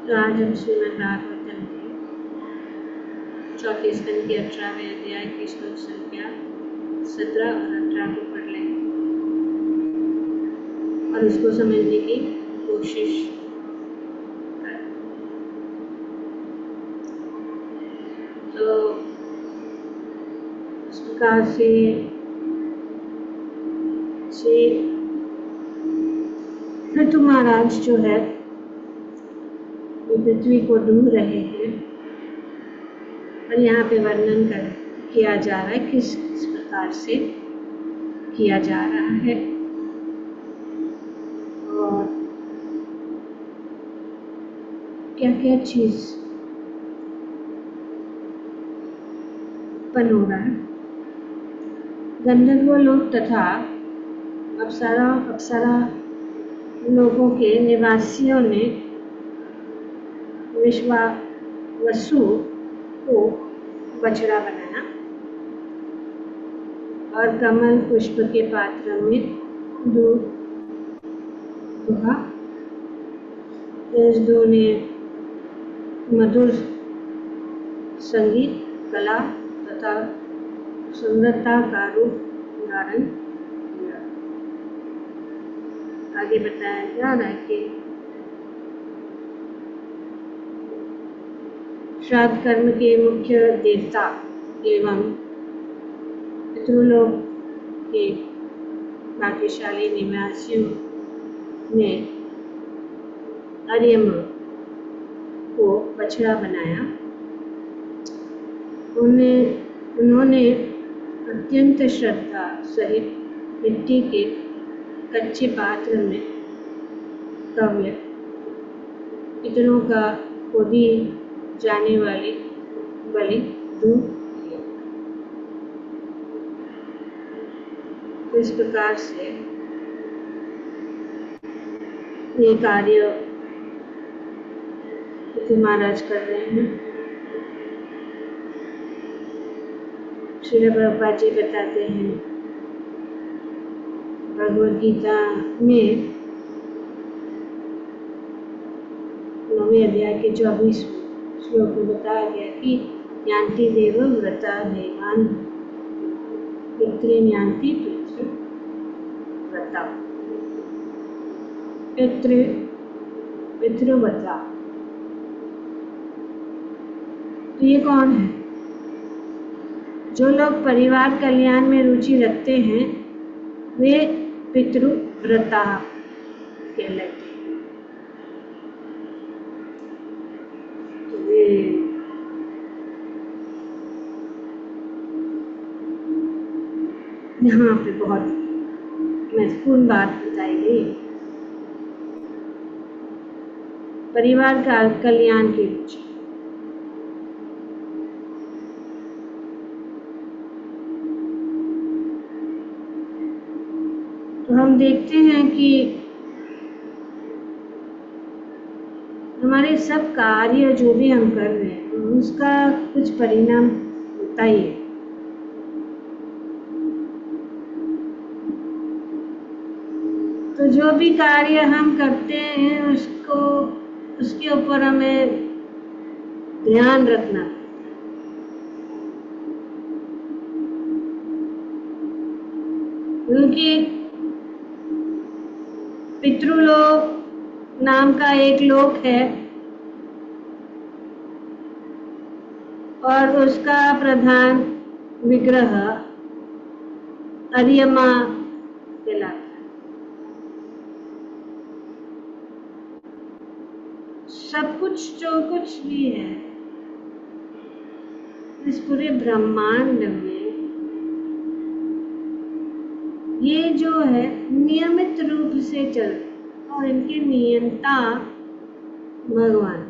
तो आज हम श्रीमद् भागवतम के चौथे स्कंद के 18वें अध्याय की श्लोक संख्या 17 और 18 को पढ़ लेंगे और उसको समझने की कोशिश करें। तो इस प्रकार से श्री पृथु महाराज जो है पृथ्वी को ढूंढ रहे हैं और यहाँ पे वर्णन किया जा रहा है किस प्रकार से किया जा रहा है और क्या क्या चीज उत्पन्न हो रहा है। गंधर्व लोग तथा अप्सरा लोगों के निवासियों ने वसु को बछड़ा बनाया और कमल पुष्प के पात्र में दूध दुहा। इस दो ने मधुर संगीत कला तथा सुंदरता का रूप धारण किया। आगे बताया जा रहा है कि श्राद्ध कर्म के मुख्य देवता एवं पितृलोक के भाग्यशाली निवासियों ने आर्यमा को बछड़ा बनाया। उन्होंने अत्यंत श्रद्धा सहित मिट्टी के कच्चे पात्र में कव्य पितरों का खोदी जाने वाली बलि दूध दिया। तो इस प्रकार से ये कार्य पृथु महाराज कर रहे हैं। श्रील प्रभुपाद जी बताते हैं भगवद गीता में 9वें अध्याय के 24 श्लोक में बताया गया कि यान्ति देव व्रता देवान पितृयान्ति पितृव्रता पितृव्रता। तो ये कौन है? जो लोग परिवार कल्याण में रुचि रखते हैं वे पितृव्रता कहलाते हैं। यहाँ पे बहुत महत्वपूर्ण बात बताई गई, परिवार का कल्याण की रुचि। तो हम देखते हैं कि हमारे सब कार्य जो भी हम कर रहे हैं उसका कुछ परिणाम होता ही है। तो जो भी कार्य हम करते हैं उसके ऊपर हमें ध्यान रखना, क्योंकि पितृलोक नाम का एक लोक है और उसका प्रधान विग्रह आर्यमा कहलाता है। सब कुछ जो कुछ भी है इस पूरे ब्रह्मांड में ये जो है नियमित रूप से चल और इनके नियंता भगवान।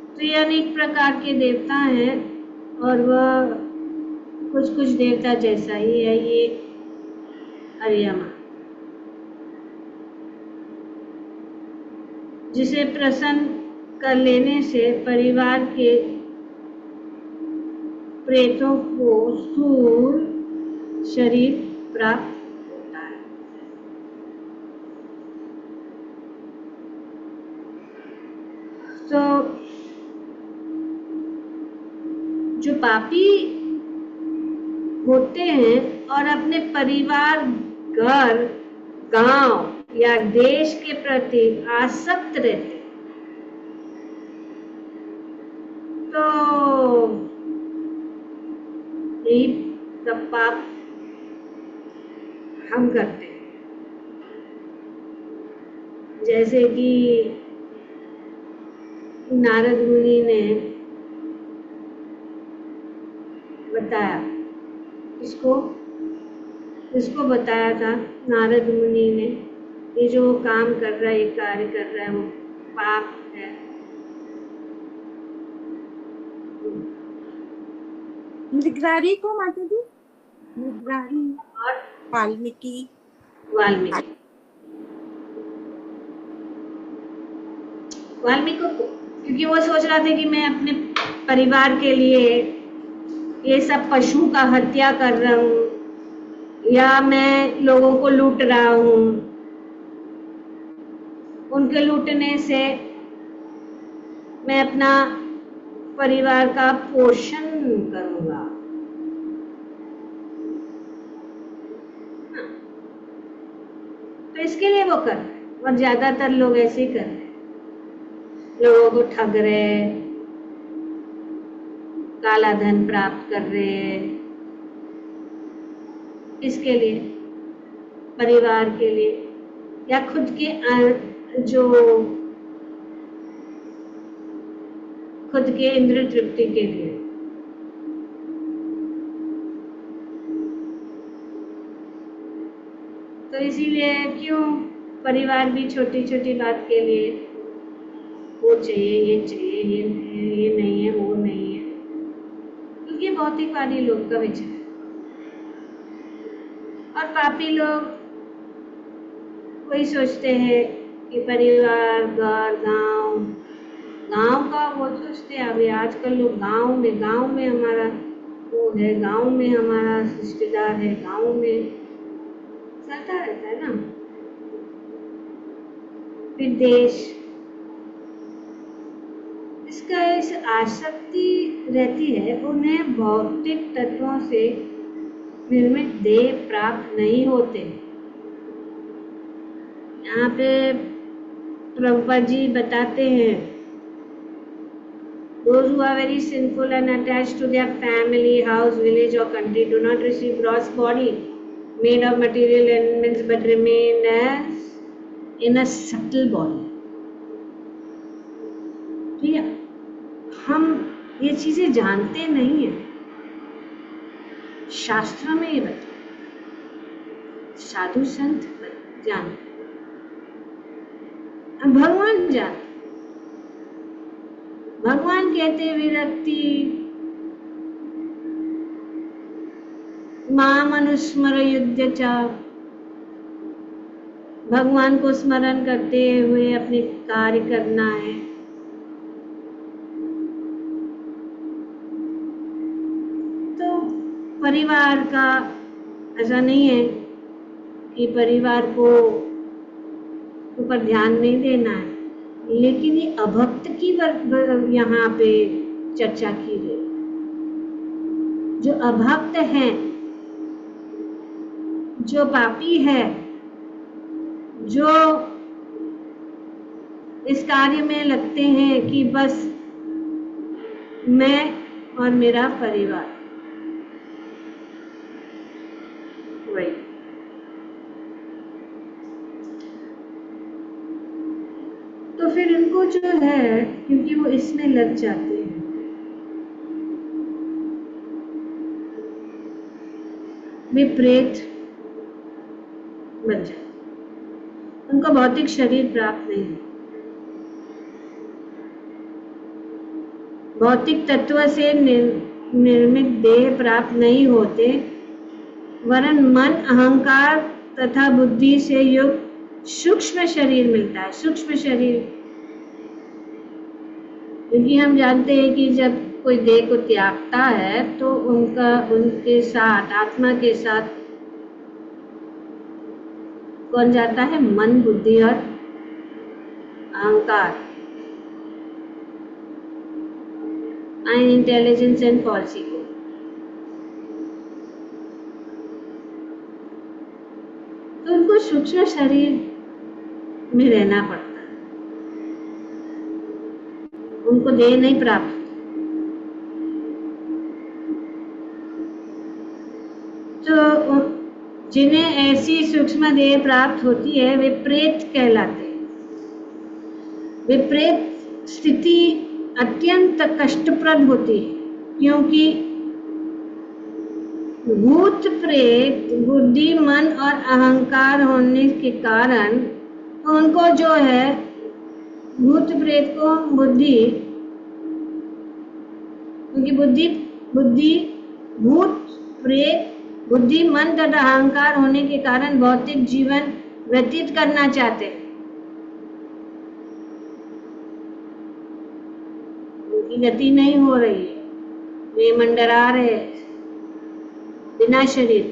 तो ये अनेक प्रकार के देवता हैं और वह कुछ देवता जैसा ही है ये आर्यमा, जिसे प्रसन्न कर लेने से परिवार के प्रेतों को स्थूल शरीर प्राप्त होता है। तो जो पापी होते हैं और अपने परिवार, घर, गांव या देश के प्रति आसक्त रहते, तो यही सब पाप हम करते हैं। जैसे कि नारद मुनि ने बताया, इसको बताया था नारद मुनि ने, ये जो काम कर रहा है, ये कार्य कर रहा है, वो पाप है। मृगरारी को माता जी, मृगरारी और वाल्मीकि को, क्योंकि वो सोच रहा था कि मैं अपने परिवार के लिए ये सब पशु का हत्या कर रहा हूँ या मैं लोगों को लूट रहा हूँ, उनके लूटने से मैं अपना परिवार का पोषण करूंगा। तो इसके लिए वो कर रहे हैं, और ज्यादातर लोग ऐसे ही कर रहे हैं, लोगों को ठग रहे, काला धन प्राप्त कर रहे, इसके लिए, परिवार के लिए या खुद के खुद के इंद्रिय तृप्ति के लिए। तो इसीलिए क्यों परिवार भी छोटी छोटी बात के लिए वो चाहिए, ये चाहिए, ये नहीं है, वो नहीं है, क्योंकि भौतिकवादी लोग का विचार है। और पापी लोग वही सोचते हैं कि परिवार, घर, गांव का वो सोचते हैं। अभी आजकल लोग गांव में हमारा वो है, गांव में हमारा रिश्तेदार है, गांव में चलता रहता है ना। फिर देश, इसका इस आसक्ति रहती है, उन्हें भौतिक तत्वों से निर्मित देह प्राप्त नहीं होते। यहाँ पे प्रभुपाद जी बताते हैं, those who are very sinful and attached to their family, house, village or country do not receive gross body made of material elements but remain as in a subtle body। ठीक है, हम ये चीजें जानते नहीं है, शास्त्रों में ये बता, साधु संत जानते, भगवान जानते। भगवान कहते विरक्ति माम अनुस्मर युद्ध च, भगवान को स्मरण करते हुए अपने कार्य करना है। तो परिवार का ऐसा नहीं है कि परिवार को ऊपर ध्यान नहीं देना है, लेकिन ये अभक्त की यहाँ पे चर्चा की गई। जो अभक्त हैं, जो पापी है, जो इस कार्य में लगते हैं कि बस मैं और मेरा परिवार, वही। तो फिर इनको जो है, क्योंकि वो इसमें लग जाते हैं, वे प्रेत बन जाते, उनको भौतिक शरीर प्राप्त नहीं, भौतिक तत्व से निर्मित देह प्राप्त नहीं होते, वरन मन, अहंकार तथा बुद्धि से युक्त सूक्ष्म शरीर मिलता है। सूक्ष्म शरीर, क्योंकि हम जानते हैं कि जब कोई देह को त्यागता है तो उनके साथ, आत्मा के साथ कौन जाता है? मन, बुद्धि और अहंकार। Mind, intelligence and false ego. तो उनको सूक्ष्म शरीर में रहना पड़ता है, उनको देह नहीं प्राप्त। तो जिन्हें ऐसी सूक्ष्म देह प्राप्त होती है वे प्रेत कहलाते हैं। वे प्रेत स्थिति अत्यंत कष्टप्रद होती है, क्योंकि भूत प्रेत बुद्धि, मन और अहंकार होने के कारण उनको जो है भूत प्रेत को बुद्धि, क्योंकि बुद्धि भूत प्रेत बुद्धि, मन तथा अहंकार होने के कारण भौतिक जीवन व्यतीत करना चाहते हैं। उनकी गति नहीं हो रही है, वे मंडरा रहे हैं बिना शरीर,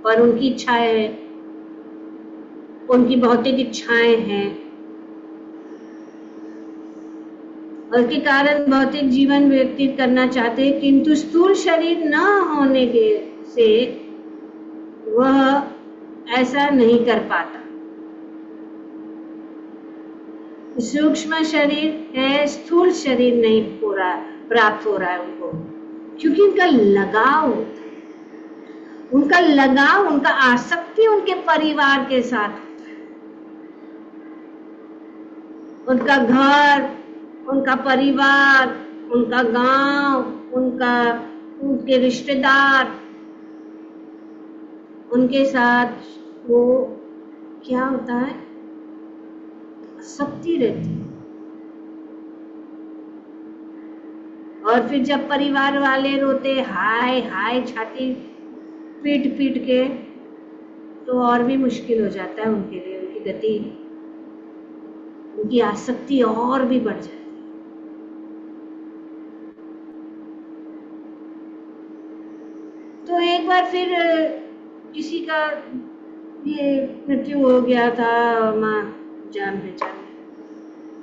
पर उनकी इच्छाएं है, उनकी भौतिक इच्छाएं हैं और उसके कारण भौतिक जीवन व्यतीत करना चाहते हैं, किंतु स्थूल शरीर न होने के से वह ऐसा नहीं कर पाता। सूक्ष्म शरीर है, स्थूल शरीर नहीं पूरा प्राप्त हो रहा है उनको, क्योंकि उनका लगाव होता है, उनका लगाव, उनका आसक्ति उनके परिवार के साथ होता है। उनका घर, उनका परिवार, उनका गांव, उनके रिश्तेदार, उनके साथ वो क्या होता है, आसक्ति रहती है। और फिर जब परिवार वाले रोते हाय हाय छाती पीट पीट के, तो और भी मुश्किल हो जाता है उनके लिए, उनकी गति, उनकी आसक्ति और भी बढ़ जाती है। तो एक बार फिर किसी का ये मृत्यु हो गया था माँ जान पहचान में,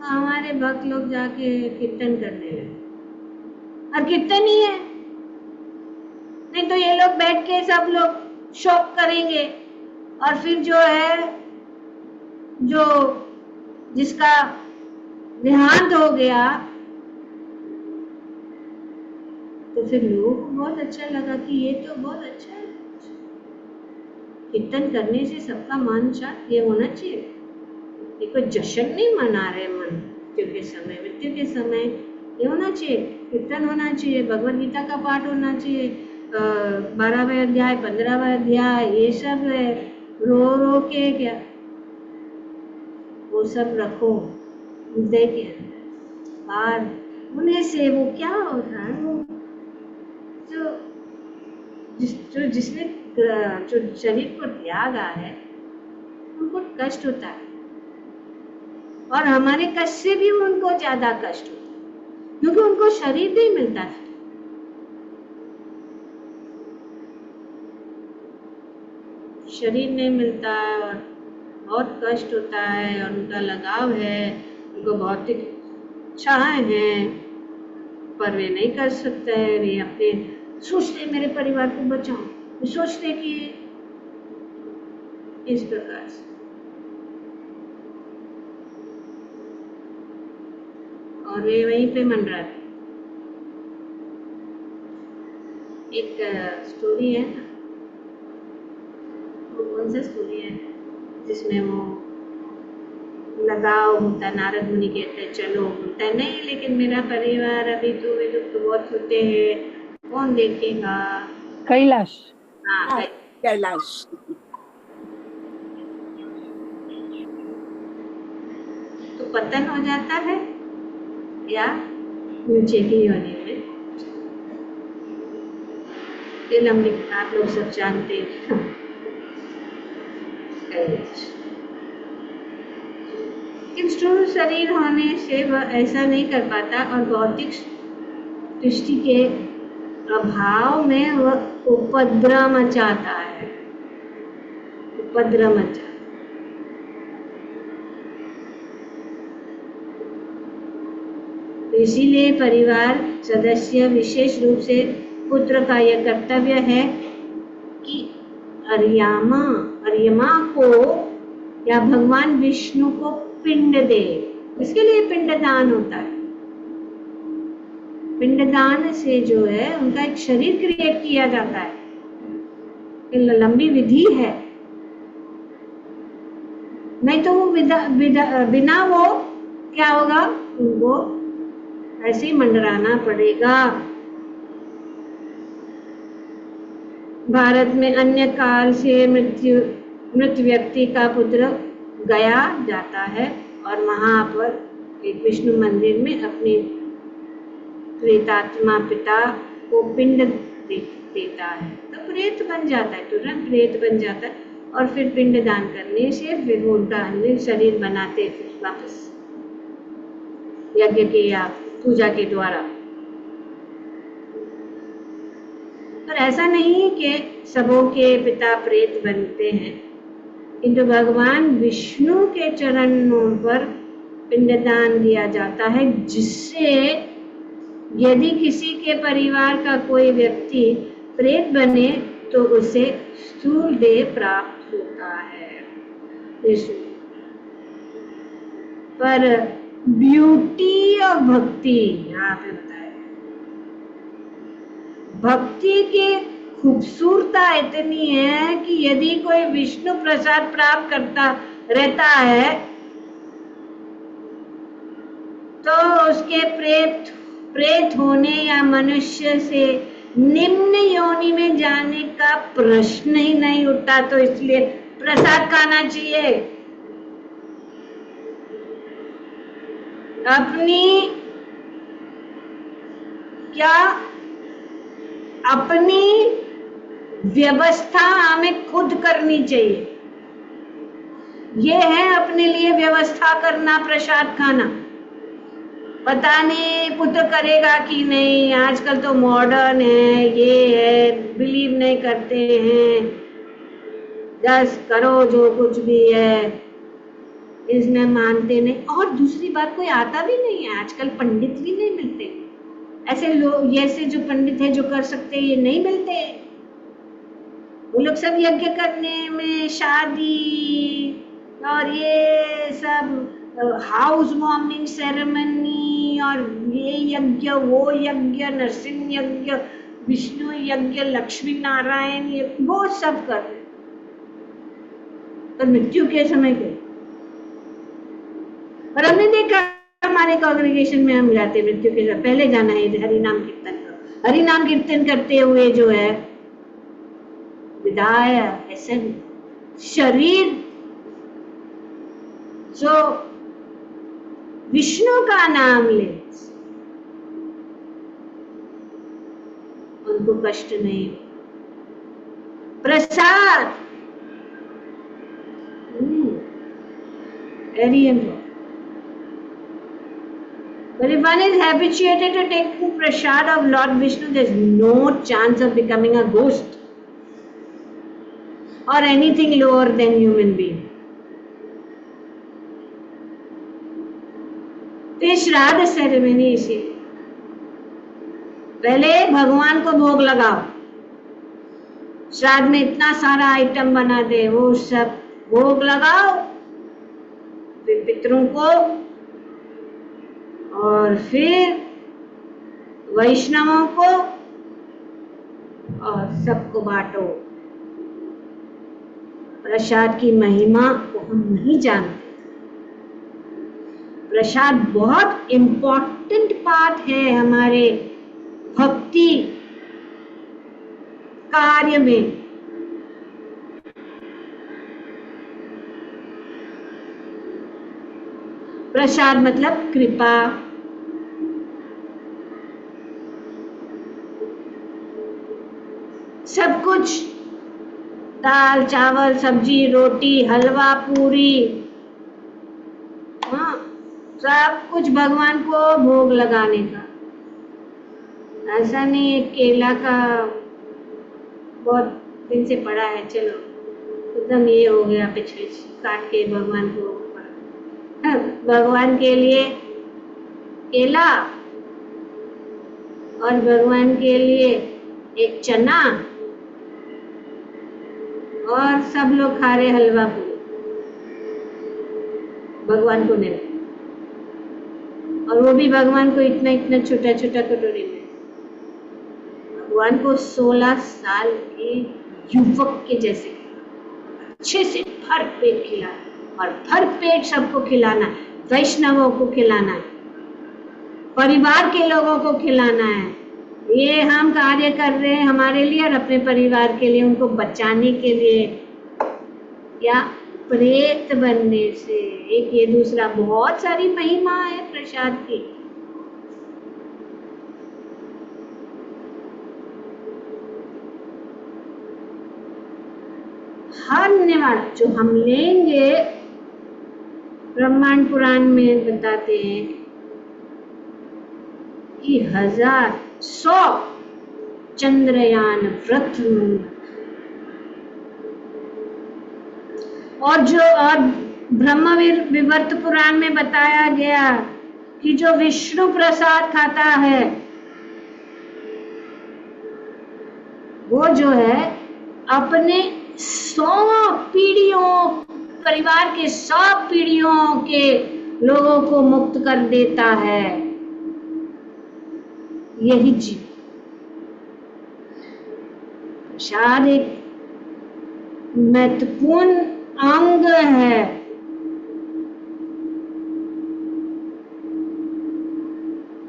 हमारे भक्त लोग जाके कीर्तन करने लगे, और कीर्तन ही है, नहीं तो ये लोग बैठ के सब लोग शोक करेंगे, और फिर जो है जो जिसका देहांत हो गया, तो फिर लोगों को बहुत अच्छा लगा कि ये तो बहुत अच्छा है, कीर्तन करने से सबका मान शांत ये होना चाहिए। ये कोई जश्न नहीं मना रहे मृत्यु के समय, मृत्यु के समय ये होना चाहिए, कीर्तन होना चाहिए, भगवद गीता का पाठ होना चाहिए, 12वें अध्याय 15वां अध्याय ये सब है, रो रो के क्या, वो सब रखो हृदय के अंदर, बाहर होने से वो क्या होता है, वो जिसने जो शरीर को त्यागा है उनको कष्ट होता है, और हमारे कष्ट से भी उनको ज्यादा कष्ट होता है, क्योंकि उनको शरीर नहीं मिलता था। शरीर नहीं मिलता है और बहुत कष्ट होता है, और उनका लगाव है, उनको भौतिक इच्छाएं हैं, पर वे नहीं कर सकते हैं। वे अपने सोचते मेरे परिवार को बचाओ, वे सोचते कि इस प्रकार से, और वे वहीं पे मंडराते। एक स्टोरी है ना, वो कौन सा स्टोरी है जिसमें वो लगाव होता है, नारद मुनि कहते हैं चलो, बोलता है नहीं लेकिन मेरा परिवार अभी तो वे लोग तो बहुत छोटे हैं, कौन देखेगा। कैलाश। हाँ कैलाश। तो पतन हो जाता है या नीचे की योनि में, फिल्म आप लोग सब जानते हैं। लेकिन स्थूल शरीर होने से वह ऐसा नहीं कर पाता, और भौतिक दृष्टि के अभाव में वह उपद्रव मचाता है, उपद्रव मचाता। इसीलिए परिवार सदस्य विशेष रूप से पुत्र का यह कर्तव्य है कि अर्यमा को या भगवान विष्णु को पिंड दे। इसके लिए पिंडदान होता है। पिंडदान से जो है उनका एक शरीर क्रिएट किया जाता है। लंबी विधि है, नहीं तो वो बिना वो क्या होगा, उनको ऐसे ही मंडराना पड़ेगा। भारत में अन्य काल से मृत व्यक्ति का पुत्र गया जाता है और वहां पर एक विष्णु मंदिर में अपने प्रेतात्मा पिता को पिंड देता है, तो प्रेत बन जाता है, तुरंत प्रेत बन जाता है। और फिर पिंड दान करने से फिर वो उनका अन्य शरीर बनाते फिर वापस यज्ञ के या पूजा के द्वारा। पर ऐसा नहीं कि सबों के पिता प्रेत बनते हैं, किंतु भगवान विष्णु के चरणों पर पिंडदान दिया जाता है, जिससे यदि किसी के परिवार का कोई व्यक्ति प्रेत बने तो उसे स्थूल देह प्राप्त होता है। पर ब्यूटी ऑफ भक्ति यहाँ पे बताया, भक्ति की खूबसूरता इतनी है कि यदि कोई विष्णु प्रसाद प्राप्त करता रहता है तो उसके प्रेत होने या मनुष्य से निम्न योनि में जाने का प्रश्न ही नहीं उठता। तो इसलिए प्रसाद खाना चाहिए। अपनी व्यवस्था हमें खुद करनी चाहिए। ये है अपने लिए व्यवस्था करना, प्रसाद खाना। पता नहीं पुत्र करेगा कि नहीं, आजकल तो मॉडर्न है, ये है, बिलीव नहीं करते हैं, बस करो जो कुछ भी है, इसमें मानते नहीं। और दूसरी बात, कोई आता भी नहीं है आजकल, पंडित भी नहीं मिलते। ऐसे लोग, ऐसे जो पंडित है जो कर सकते हैं, ये नहीं मिलते। वो लोग सब यज्ञ करने में, शादी और ये सब हाउस वार्मिंग सेरेमनी और ये यज्ञ, वो यज्ञ, नरसिंह यज्ञ, विष्णु यज्ञ, लक्ष्मी नारायण, ये वो सब कर रहे। तो मृत्यु के समय के, और हमने देखा हमारे कांग्रेगेशन में, हम जाते मृत्यु के समय पहले जाना है हरि नाम कीर्तन का। हरि नाम कीर्तन करते हुए जो है विदाई, ऐसे शरीर जो विष्णु का नाम ले उनको कष्ट नहीं। प्रसाद very important. But if one is habituated to taking prasad of Lord Vishnu, there is no chance of becoming a ghost or anything lower than human being. तो श्राद्ध सेरेमनी इसी, पहले भगवान को भोग लगाओ, श्राद्ध में इतना सारा आइटम बना दे, वो सब भोग लगाओ, फिर पितरों को और फिर वैष्णवों को और सबको बांटो। प्रसाद की महिमा को हम नहीं जानते। प्रसाद बहुत इम्पोर्टेंट पार्ट है हमारे भक्ति कार्य में। प्रसाद मतलब कृपा। सब कुछ, दाल चावल सब्जी रोटी हलवा पूरी, हाँ, सब कुछ भगवान को भोग लगाने का। ऐसा नहीं है केला का बहुत दिन से पड़ा है, चलो एकदम ये हो गया, पिछले काट के भगवान को। भगवान के लिए केला और भगवान के लिए एक चना, और सब लोग खा रहे हलवा पूरी, भगवान को नहीं, और वो भी भगवान को इतना इतना छोटा छोटा कटोरी में। भगवान को 16 साल के युवक के जैसे अच्छे से भर पेट खिलाना, और भर पेट सबको खिलाना है, वैष्णवों को खिलाना है, परिवार के लोगों को खिलाना है। ये हम कार्य कर रहे हैं हमारे लिए और अपने परिवार के लिए, उनको बचाने के लिए, या प्रेत बनने से। एक ये दूसरा, बहुत सारी महिमा है प्रसाद की। हर निवाड़ा जो हम लेंगे, ब्रह्मांड पुराण में बताते हैं कि 1,000 चंद्रयान व्रत, और ब्रह्मवीर विवर्त पुराण में बताया गया कि जो विष्णु प्रसाद खाता है वो जो है अपने 100 पीढ़ियों, परिवार के 100 पीढ़ियों के लोगों को मुक्त कर देता है। यही जीव प्रसाद एक महत्वपूर्ण अंग है।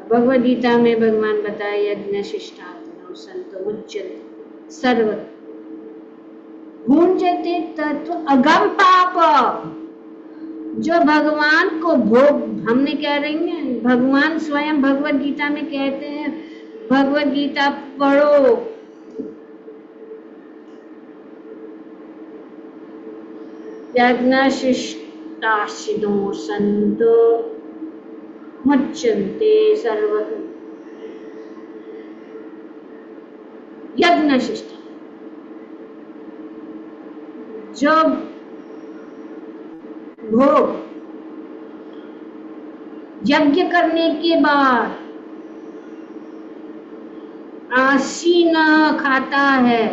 भगवद गीता में भगवान बताया, यज्ञ शिष्टात्मनो संतो मुच्यन्ते सर्व भुंजते तत्व अगम पाप। जो भगवान को भोग, हमने कह रही हैं, भगवान स्वयं भगवद गीता में कहते हैं, भगवद गीता पढ़ो, यज्ञ शिष्टाशिनो संतो मुच्यन्ते सर्व। यज्ञ शिष्टा, जो भोग यज्ञ करने के बाद आसीन खाता है,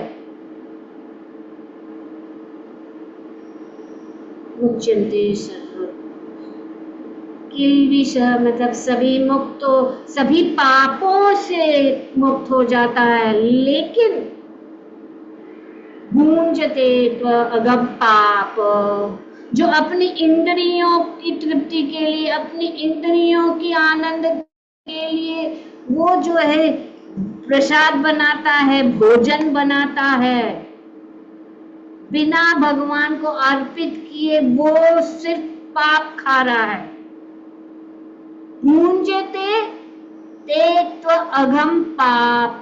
मुच्यन्ते सर्व किल्बिष, मतलब सभी मुक्त, सभी पापों से मुक्त हो जाता है। लेकिन भूंजते अगम पाप, जो अपनी इंद्रियों की तृप्ति के लिए, अपनी इंद्रियों की आनंद के लिए वो जो है प्रसाद बनाता है, भोजन बनाता है, बिना भगवान को अर्पित किए वो सिर्फ पाप खा रहा है। भूंजते ते त्व अघम पाप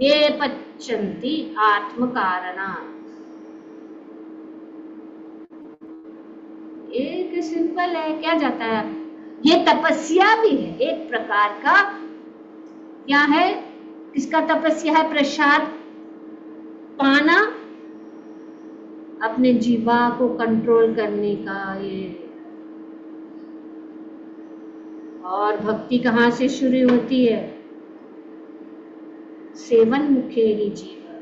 ये पच्यन्ति आत्म कारणात्। एक सिंपल है, क्या जाता है, ये तपस्या भी है एक प्रकार का। क्या है, किसका तपस्या है? प्रसाद पाना, अपने जीवा को कंट्रोल करने का ये। और भक्ति कहाँ से शुरू होती है? सेवन मुखे ही जीवा।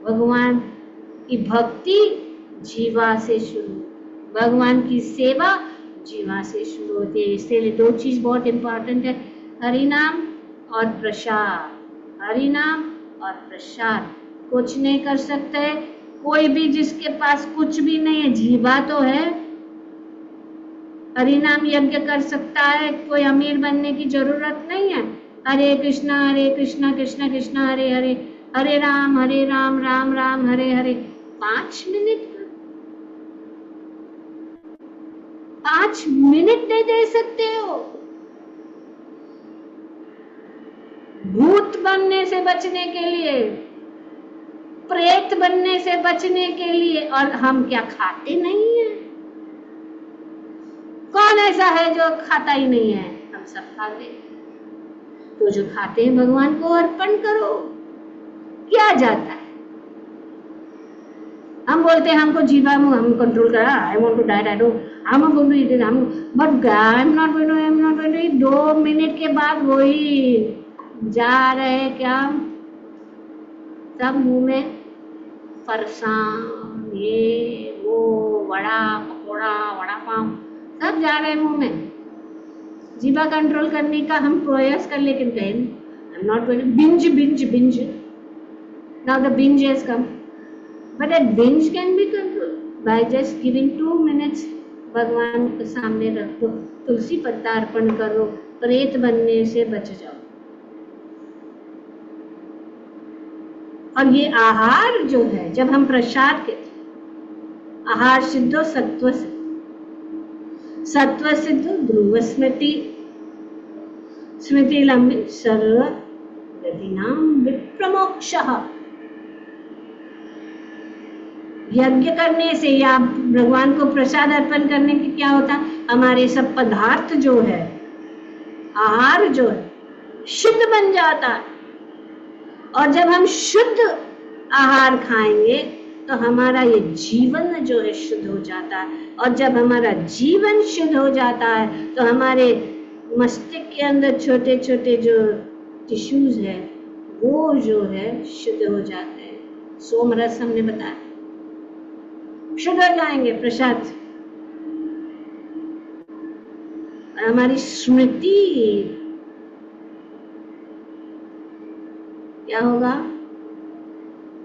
भगवान की भक्ति जीवा से शुरू, भगवान की सेवा जीवा से शुरू होती है। इसलिए 2 चीज बहुत इंपॉर्टेंट है, हरि नाम और प्रसाद। हरि नाम और प्रसाद, कुछ नहीं कर सकते कोई भी जिसके पास कुछ भी नहीं है, जीवा तो है, हरि नाम यज्ञ कर सकता है, कोई अमीर बनने की जरूरत नहीं है। हरे कृष्णा कृष्णा कृष्णा हरे हरे, हरे राम राम राम हरे हरे। 5 मिनट, 5 मिनट नहीं दे सकते हो। भूत बनने से बचने के लिए, प्रेत बनने से बचने के लिए, और हम क्या खाते नहीं है? कौन ऐसा है जो खाता ही नहीं है? हम सब खाते हैं। तो जो खाते हैं भगवान को अर्पण करो, क्या जाता है? हम बोलते हैं हमको जीवा मुंह हम कंट्रोल करा, I want to diet, I don't, हम गोइंग टू ईट, हम, but I am not going to, I am not going to eat, 2 minute के बाद वही जा रहे क्या सब मुंह में फरसान, ये वो, वड़ा पकौड़ा, वड़ा पाव सब जा रहे हैं मुंह में। जीवा कंट्रोल करने का हम प्रयास कर, लेकिन कहीं आई am not going, binge binge binge, now the binge has come, but that binge can be control by just giving 2 minutes. भगवान के सामने रख दो, तुलसी पत्ता अर्पण करो, प्रेत बनने से बच जाओ। और ये आहार जो है, जब हम प्रसाद के, आहार सिद्धो सत्व सिद्ध, सत्व सिद्ध ध्रुव स्मृति, स्मृति लंबित सर्व गतिनाम विप्रमोक्षः। यज्ञ करने से या भगवान को प्रसाद अर्पण करने के क्या होता है, हमारे सब पदार्थ जो है, आहार जो है, शुद्ध बन जाता है। और जब हम शुद्ध आहार खाएंगे तो हमारा ये जीवन जो है शुद्ध हो जाता है। और जब हमारा जीवन शुद्ध हो जाता है तो हमारे मस्तिष्क के अंदर छोटे छोटे जो टिश्यूज है वो जो है शुद्ध हो जाते हैं। सोमरस हमने बताया, शुद्ध हो जाएंगे प्रसाद से। और हमारी स्मृति क्या होगा,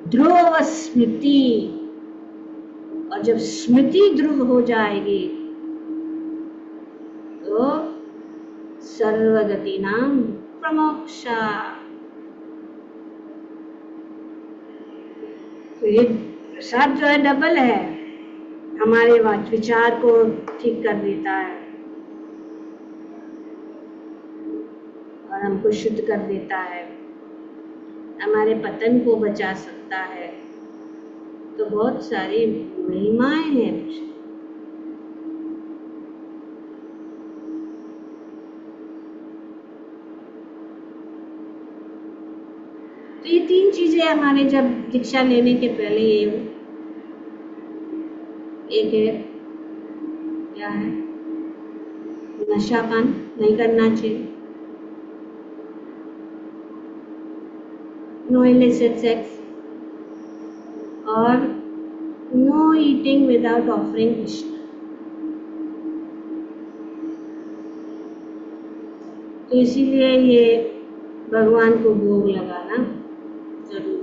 ध्रुव स्मृति। और जब स्मृति ध्रुव हो जाएगी तो सर्वगति नाम प्रमोक्षा। तो ये प्रसाद जो है डबल है, हमारे विचार को ठीक कर देता है और हमको शुद्ध कर देता है, हमारे पतन को बचा सकता है। तो बहुत सारी महिमाएं हैं। तो ये 3 चीजें हमारे जब दीक्षा लेने के पहले ये एक है, क्या है, नशापान नहीं करना चाहिए, no illicit sex, और no eating without offering Krishna। तो इसीलिए ये भगवान को भोग लगाना जरूर।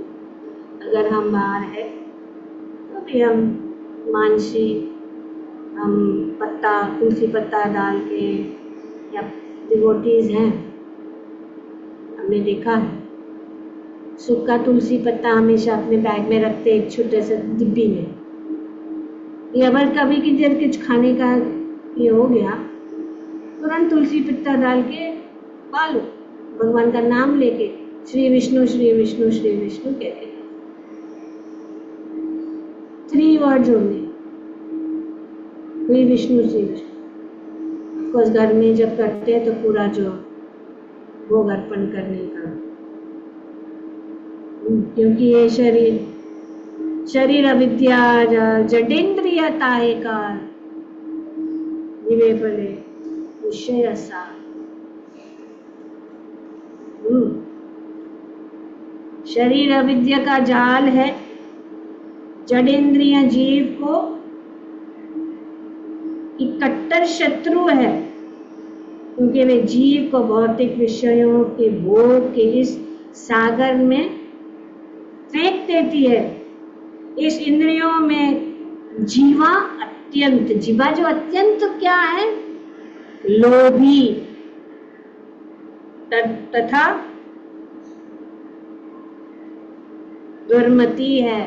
अगर हम बाहर है तो भी हम मानसी, हम पत्ता, तुलसी पत्ता डाल के, या डिवोटीज हैं, हमने देखा है सूखा तुलसी पत्ता हमेशा अपने बैग में रखते, एक छोटे से डिब्बी में। ये अगर कभी की देर कुछ खाने का ये हो गया, तुरंत तुलसी पत्ता डाल के पालो, भगवान का नाम लेके श्री विष्णु श्री विष्णु श्री विष्णु कहते। 3 वर्ड्स होंगे, श्री विष्णु श्री विष्णु। ऑफकोर्स घर में जब करते हैं तो पूरा जो भोग अर्पण करने का, क्योंकि ये शरीर अविद्या जडेन्द्रियताए का जीवे भले विषय सा। शरीर अविद्या का जाल है, जडेन्द्रिय जीव को कट्टर शत्रु है, क्योंकि वे जीव को भौतिक विषयों के भोग के इस सागर में फेंक देती है। इस इंद्रियों में जीवा जो अत्यंत क्या है, लोभी तथा दुर्मति है।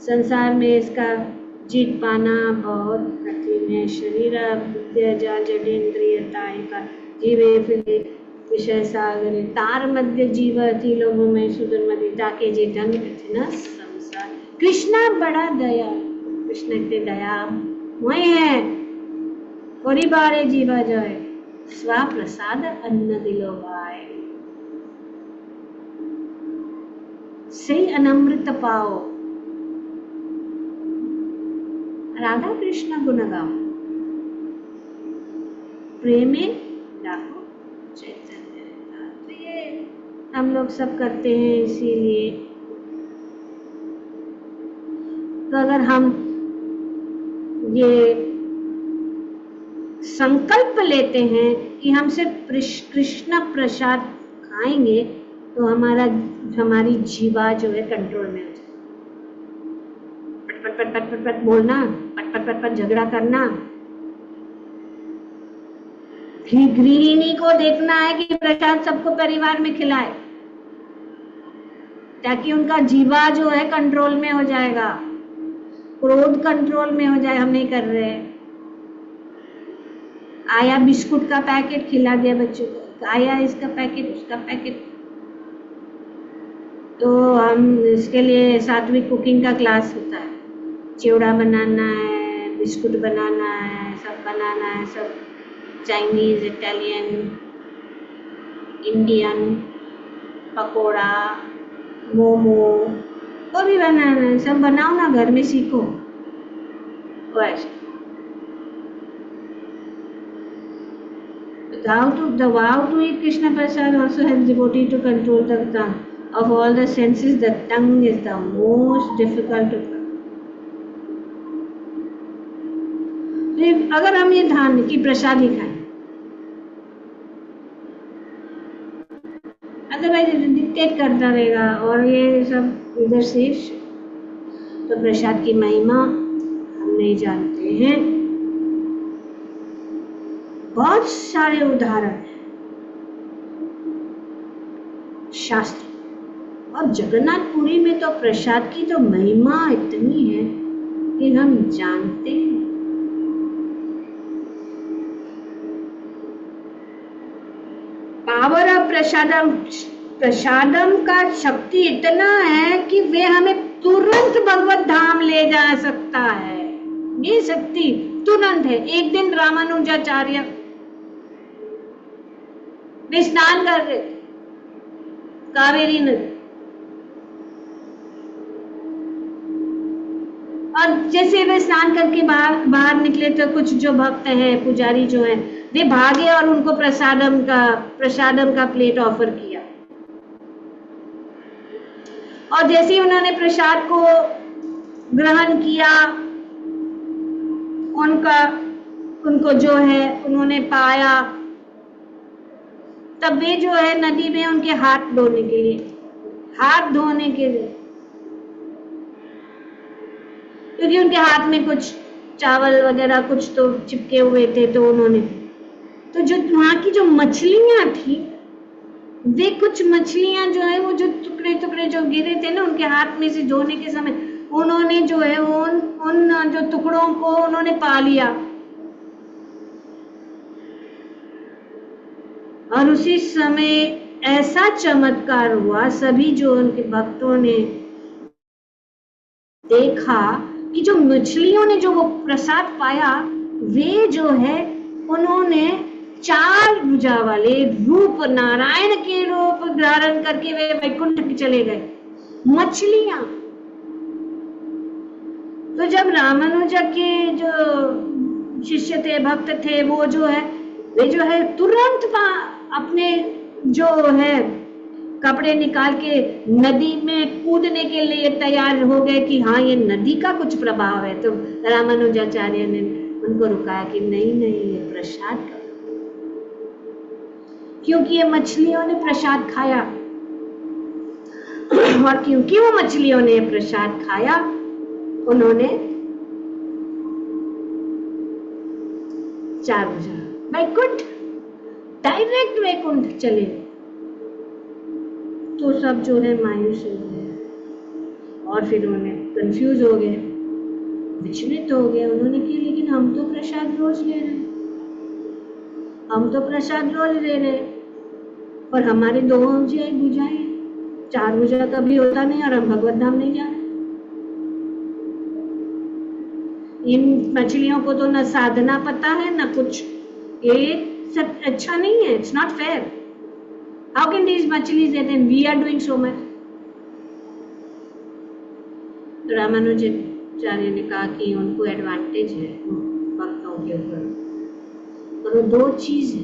संसार में इसका जीत पाना बहुत कठिन है। शरीर जडेन्द्रियता का जीवे फिले विषय सागर तार मध्य जीवती लोगों में सुदुर्मति ताके जे ढंग कठिन संसार। कृष्णा बड़ा दया, कृष्ण के दया वही है, थोड़ी बारे जीवा जाए, स्वा प्रसाद अन्न दिलो भाई, सही अनमृत पाओ। राधा कृष्ण गुण गाओ, प्रेमे डाको चैतन्य। तो ये हम लोग सब करते हैं, इसीलिए तो अगर हम ये संकल्प लेते हैं कि हम सिर्फ कृष्ण प्रसाद खाएंगे, तो हमारी जीवा जो है कंट्रोल में हो जाए। पट पट पट पट पट पट बोलना, पट पट पट पट झगड़ा करना। गृहिणी को देखना है कि प्रसाद सबको परिवार में खिलाए, ताकि उनका जीवा जो है कंट्रोल में हो जाएगा, क्रोध कंट्रोल में हो जाए। हम नहीं कर रहे हैं। आया बिस्कुट का पैकेट खिला दिया बच्चों को, आया इसका पैकेट उसका पैकेट। तो हम इसके लिए सात्विक कुकिंग का क्लास होता है, चिवड़ा बनाना है, बिस्कुट बनाना है, सब बनाना है, सब Chinese, Italian, Indian, pakora, momo, वो भी बनाना है। सब बनाओ ना, घर में सीखो। वैसे the vow to eat Krishna Prasad also helps devotee to control the tongue. Of all the senses, the tongue is the most difficult to control. अगर हम ये ध्यान की प्रसाद ही खाएं, अदरवाइज डिक्टेट करता रहेगा और ये सब इधर से, तो प्रसाद की महिमा हम नहीं जानते हैं। बहुत सारे उदाहरण हैं शास्त्र, और जगन्नाथपुरी में तो प्रसाद की तो महिमा इतनी है कि हम जानते हैं। पावर ऑफ प्रसादम, प्रसादम का शक्ति इतना है कि वे हमें तुरंत भगवत धाम ले जा सकता है। ये शक्ति तुरंत है। एक दिन रामानुजाचार्य वे स्नान कर रहे थे कावेरी नदी, और जैसे वे स्नान करके बाहर निकले तो कुछ जो भक्त हैं, पुजारी जो हैं, वे भागे और उनको प्रसादम का प्लेट ऑफर किया। और जैसे ही उन्होंने प्रसाद को ग्रहण किया, उनको जो है उन्होंने पाया, तब वे जो है नदी में उनके हाथ धोने के लिए, क्योंकि उनके हाथ में कुछ चावल वगैरह कुछ तो चिपके हुए थे, तो उन्होंने, तो जो वहां की जो मछलियां थी, वे कुछ मछलियां जो है वो जो टुकड़े जो गिरे थे ना उनके हाथ में से धोने के समय, उन्होंने जो है उन जो टुकड़ों को उन्होंने पा लिया। और उसी समय ऐसा चमत्कार हुआ, सभी जो उनके भक्तों ने देखा कि जो मछलियों ने जो वो प्रसाद पाया, वे जो है उन्होंने 4 भुजा वाले रूप, नारायण के रूप धारण करके वे वैकुंठ चले गए, मछलियां। तो जब रामानुजा के जो शिष्य थे, भक्त थे, वो जो है वे जो है तुरंत अपने जो है कपड़े निकाल के नदी में कूदने के लिए तैयार हो गए कि हाँ ये नदी का कुछ प्रभाव है। तो रामानुजाचार्य ने उनको रुकाया कि नहीं ये प्रसाद का, क्योंकि ये मछलियों ने प्रसाद खाया, और क्योंकि वो मछलियों ने प्रसाद खाया, उन्होंने 4 भुजा वैकुंठ, डायरेक्ट वैकुंठ चले। तो सब जो है मायूस हो गए और फिर उन्हें कंफ्यूज हो गए, विचलित हो गए। उन्होंने कहा लेकिन हम तो प्रसाद रोज ले रहे, और हमारे 2 भुजाएं, 4 भुजा कभी होता नहीं, और हम भगवत धाम नहीं जा रहे। इन मछलियों को तो न साधना पता है न कुछ, ये सब अच्छा नहीं है। It's not fair. How can these machlis eat and we are doing so much? Ramanuja Acharya ने कहा कि उनको एडवांटेज है भक्तों के ऊपर, और वो दो चीज है,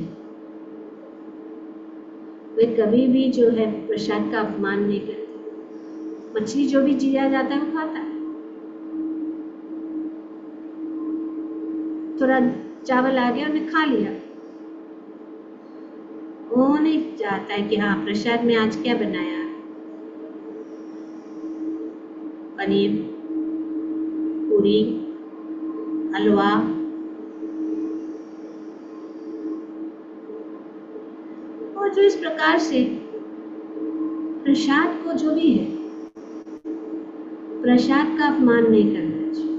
वे कभी भी जो है प्रसाद का अपमान नहीं करते। मछली जो भी दिया जाता है वो खाता है। थोड़ा चावल आ गया उन्हें खा लिया, वो नहीं चाहता है कि हाँ प्रसाद में आज क्या बनाया, पनीर, पूरी, हलवा, और जो इस प्रकार से प्रसाद को जो भी है प्रसाद का अपमान नहीं करना चाहिए।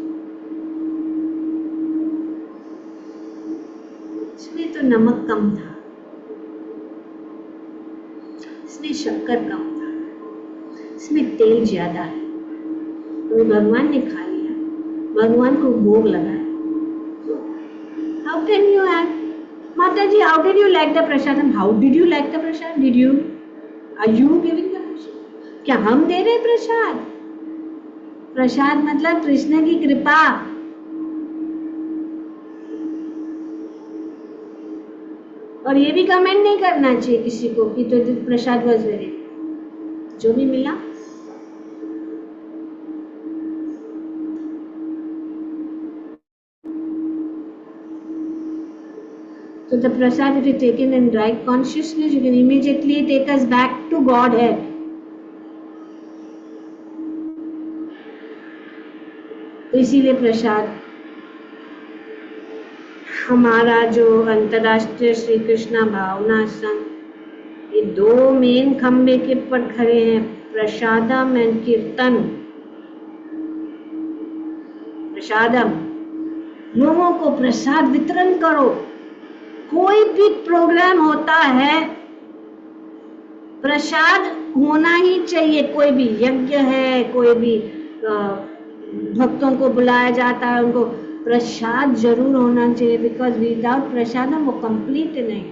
इसमें तो नमक कम था, इसमें शक्कर कम था, इसमें तेल ज्यादा है, तो भगवान ने खा लिया, भगवान को भोग लगाया। How can you have, Mata ji, how did you like the prasad? How did you like the prasad? Did you, are you giving the prasad? क्या हम दे रहे प्रसाद? प्रसाद मतलब कृष्ण की कृपा। और ये भी कमेंट नहीं करना चाहिए किसी को कि तो प्रसाद वाज वेरी, जो भी मिला so the prasad, if you taken in right consciousness, you can immediately take us back to Godhead. तो इसीलिए प्रसाद हमारा जो अंतर्राष्ट्रीय श्री कृष्णा भावना संघ, ये दो मेन खंबे के पर खड़े हैं, प्रसादम एंड कीर्तन। प्रसादम, लोगों को प्रसाद वितरण करो। कोई भी प्रोग्राम होता है प्रसाद होना ही चाहिए, कोई भी यज्ञ है, कोई भी भक्तों को बुलाया जाता है, उनको प्रसाद जरूर होना चाहिए, बिकॉज विदाउट प्रसाद वो कंप्लीट नहीं।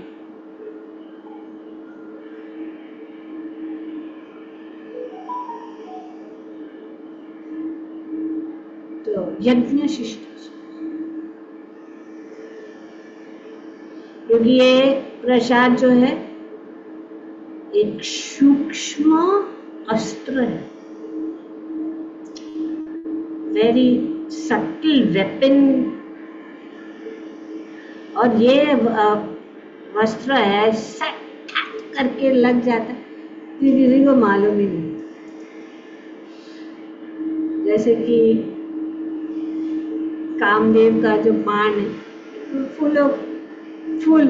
तो यज्ञ शिष्ट, क्योंकि ये प्रसाद जो है एक सूक्ष्म अस्त्र है, वेरी सटल वेपन, और ये वस्त्र है सट करके लग जाता है, किसी को मालूम ही नहीं। जैसे कि कामदेव का जो बाण है, फूल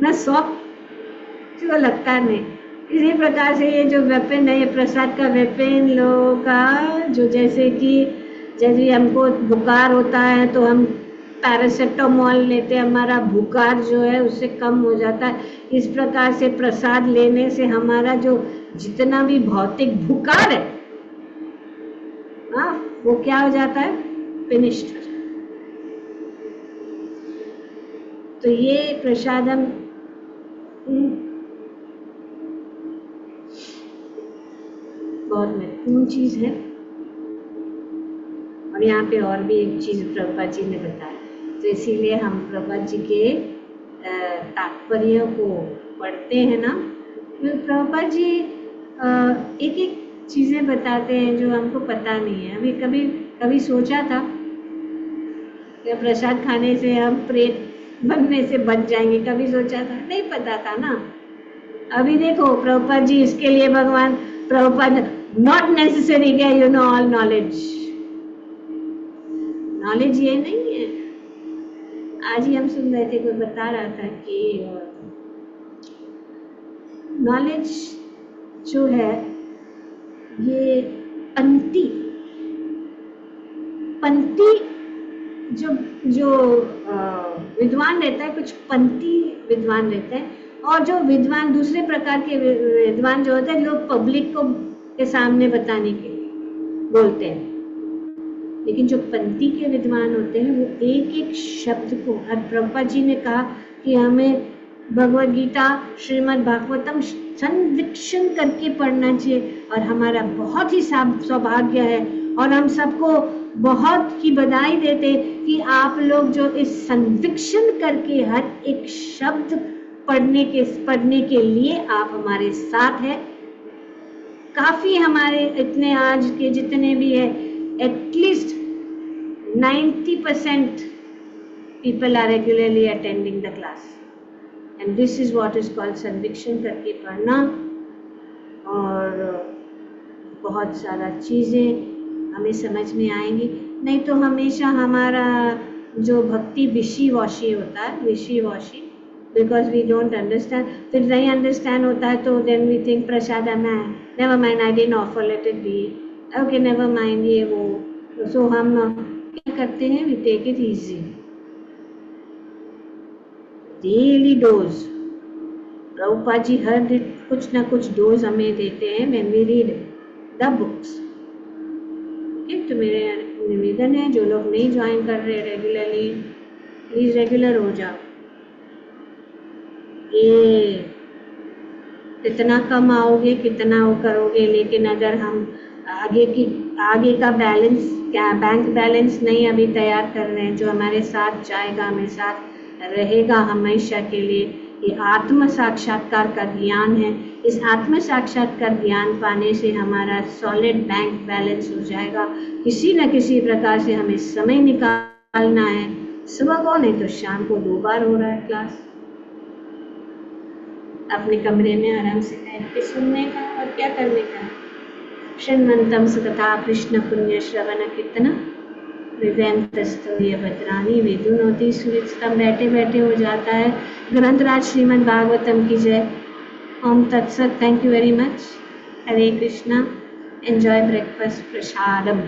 ना सॉफ्ट जो लगता नहीं, इसी प्रकार से ये जो वेपन है, ये प्रसाद का वेपन लोगों का, जो जैसे कि यदि हमको बुखार होता है तो हम पैरासिटामोल लेते हैं, हमारा बुखार जो है उससे कम हो जाता है। इस प्रकार से प्रसाद लेने से हमारा जो जितना भी भौतिक बुखार है, वो क्या हो जाता है, फिनिश्ड हो जाता है। तो ये प्रसादम बहुत महत्वपूर्ण चीज है। और यहाँ पे और भी एक चीज प्रभुपाद जी ने बताया, तो इसीलिए हम प्रभुपाद जी के तात्पर्य को पढ़ते हैं ना, तो प्रभुपाद जी एक एक चीजें बताते हैं जो हमको पता नहीं है। अभी कभी सोचा था कि प्रसाद खाने से हम प्रेत बनने से बच जाएंगे, कभी सोचा था, नहीं पता था ना। अभी देखो प्रभुपाद जी, इसके लिए भगवान प्रभुपाद, नॉट नेसेसरी क्या you know all knowledge, knowledge ये नहीं है। आज ही हम सुन रहे थे, कोई बता रहा था कि नॉलेज जो है ये पंक्ति जो विद्वान रहता है, कुछ पंक्ति विद्वान रहते हैं, और जो विद्वान दूसरे प्रकार के विद्वान जो होते हैं, लोग पब्लिक को के सामने बताने के लिए बोलते हैं। लेकिन जो पंक्ति के विद्वान होते हैं वो एक एक शब्द को, और प्रभुपाद जी ने कहा कि हमें भगवद गीता, श्रीमद् भागवतम संवीक्षण करके पढ़ना चाहिए, और हमारा बहुत ही सौभाग्य है और हम सबको बहुत की बधाई देते कि आप लोग जो इस संविक्शन करके हर एक शब्द पढ़ने के लिए आप हमारे साथ हैं। काफी हमारे इतने आज के जितने भी है, at least 90% people are regularly attending the class, and this is what is called संविक्शन करके पढ़ना। और बहुत ज़्यादा चीज़ें हमें समझ में आएंगी, नहीं तो हमेशा हमारा जो भक्ति विशी वॉशी होता है, wishy washy, because we don't understand. फिर नहीं अंडरस्टैंड होता है तो देन वी थिंक प्रसाद मैं never mind, I didn't offer, let it be, okay never mind, ये वो। सो हम क्या करते हैं, we take it easy, daily dose. Prabhupada ji हर दिन कुछ ना कुछ डोज हमें देते हैं when we read the books. तो मेरे निवेदन है, जो लोग नहीं ज्वाइन कर रहे रेगुलरली, प्लीज रेगुलर हो जाओ। ये कितना कम आओगे, कितना वो करोगे, लेकिन अगर हम आगे का बैलेंस, क्या बैंक बैलेंस नहीं अभी तैयार कर रहे हैं, जो हमारे साथ जाएगा, हमें साथ रहेगा हमेशा के लिए, ये आत्म साक्षात्कार का ज्ञान है। इस आत्म साक्षात्कार ज्ञान पाने से हमारा सॉलिड बैंक बैलेंस हो जाएगा। किसी न किसी प्रकार से हमें समय निकालना है, सुबह को नहीं तो शाम को 2 बार हो रहा है क्लास, अपने कमरे में आराम से बैठ के सुनने का और क्या करने का। श्रीमंतम सुकथा कृष्ण पुण्य श्रवण कीर्तन भद्रानी वेदुनोति सुरितम, बैठे बैठे हो जाता है। ग्रंथराज श्रीमद् भागवतम की जय। ओम तत्सत। Thank you very much. Hare Krishna. Enjoy breakfast prasadam.